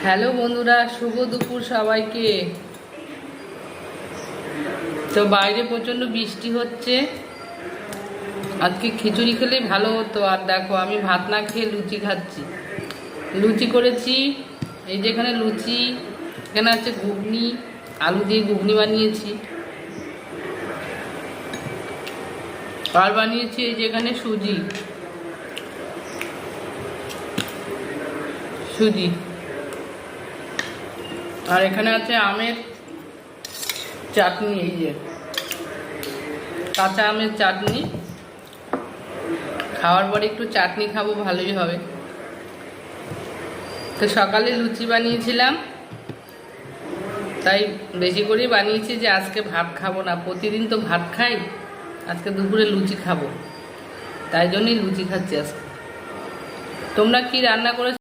Hello বন্ধুরা, শুভ দুপুর সবাইকে। তো বাইরে প্রচণ্ড বৃষ্টি হচ্ছে। আজকে খিচুড়ি খেলে ভালো হতো, আর দেখো আমি ভাত না খেয়ে লুচি খাচ্ছি। লুচি করেছি, এই যেখানে লুচি, এখানে আছে ঘুগনি, আলু দিয়ে ঘুগনি বানিয়েছি। আর বানিয়েছি এই যেখানে সুজি সুজি আর এখানে আছে আমের চাটনি, এই যে কাঁচা আমের চাটনি। খাওয়ার পরে একটু চাটনি খাবো, ভালোই হবে। তো সকালে লুচি বানিয়েছিলাম, তাই বেশি করেই বানিয়েছি যে আজকে ভাত খাবো না। প্রতিদিন তো ভাত খাই, আজকে দুপুরে লুচি খাবো, তাই জন্যই লুচি খাচ্ছি আজকে। তোমরা কি রান্না করেছো?